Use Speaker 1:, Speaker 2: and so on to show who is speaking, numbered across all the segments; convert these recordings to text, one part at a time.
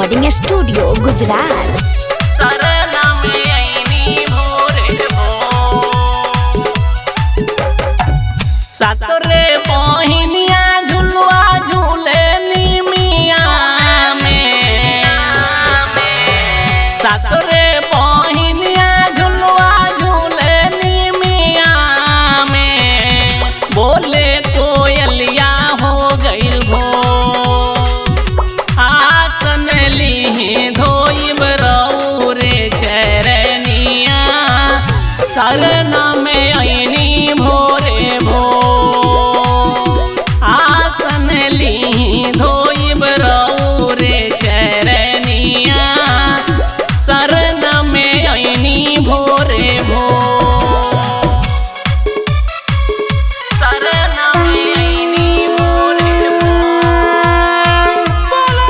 Speaker 1: Recording studio Gujarat.
Speaker 2: सातरे बहिनिया झुलुआ झूले निमिया में, सातरे बहिनिया झुलुआ झूले निमिया में, बोले कोयलिया हो गइल भो, आसन ली धोइब रौरे चरनिया, शरण में अइनी भोरे भो, आसन ली धोइब रौरे चरनिया, शरण में अइनी भोरे भो, शरण में अइनी भोरे भो।
Speaker 3: बोलो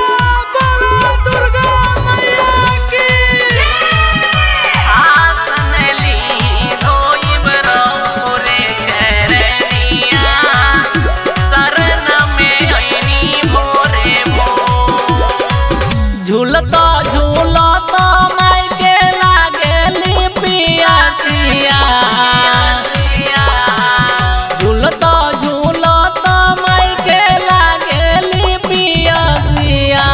Speaker 3: बोलो दुर्गा मैया की
Speaker 2: आसन ली धोइब रौरे चरनिया, शरण में अइनी भोरे भो। झूलता झूलता माई के लागली पियासिया, झूलता झूलता माई के लागली पियासिया,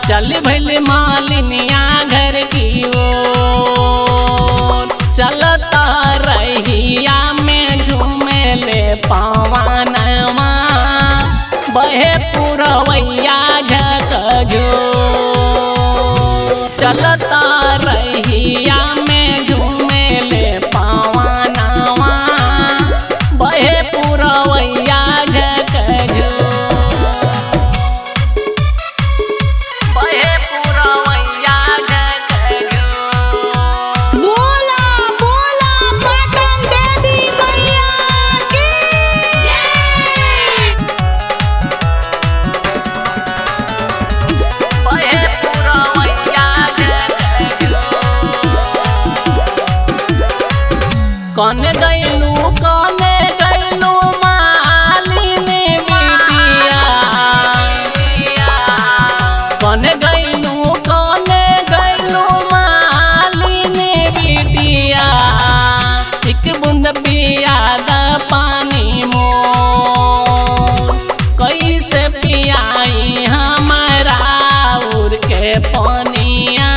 Speaker 2: चल भइल मालिनिया घर की ओर, चलता रहिया में झूमे ले पवनवा, बहे पुरवैया झकझो, चलता रहिया में झूमे ले पवनवा, बहे पुरवैया झकझो, बहे पुरवैया झकझो।
Speaker 3: बोला बोला पाटन देवी मैया की
Speaker 2: बहे पुरवैया झकझो। कौन गइलू मालिनी बिटिया, कौन गइलू मालिनी बिटिया, एक बूंद पिया द पानी मोर, कैसे पियाई हमारा उर के पनिया,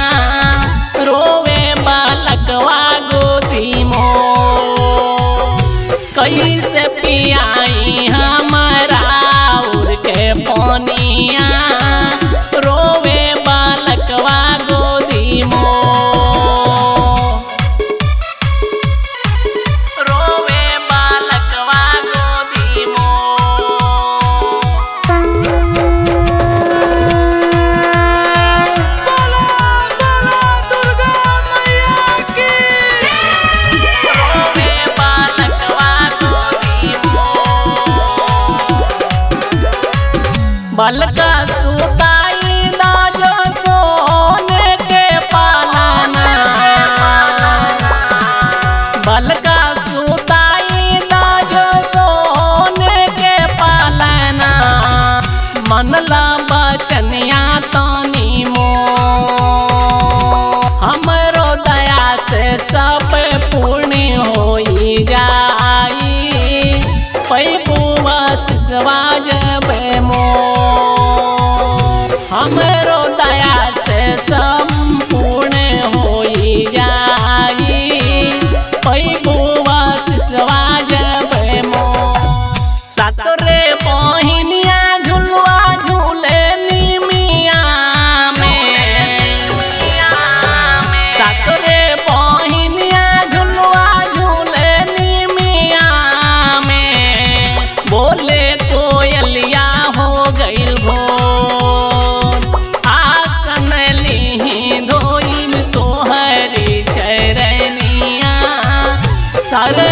Speaker 2: रोवे बालकवा गोदी मोर, कैसे पियाई हमारा उर के पनिया, रोवे बालकवा गोदी मोर, रोवे बालकवा गोदी मोर।
Speaker 3: बोलो बोलो दुर्गा मैया की
Speaker 2: रोवे बालकवा गोदी मोर। बालका सुताई दा जो सोने के पालना, बालका सुताई दा जो सोने के पालना, मनला बचनिया तनी मोर, हमरो दया से सब पूर्ण होई जाई, पैपुआ सिसवा जब मोर, हमरो दया से संपूर्ण होई जाई, पैपुआ सिसवा जब मोर। सातरे बहिनिया झुलुआ झूले निमिया में, सातरे बहिनिया झुलुआ झूले निमिया में, बोले कोयलिया हो गइल भोर, आसन ली धोइब तोहरी चरनिया, शरण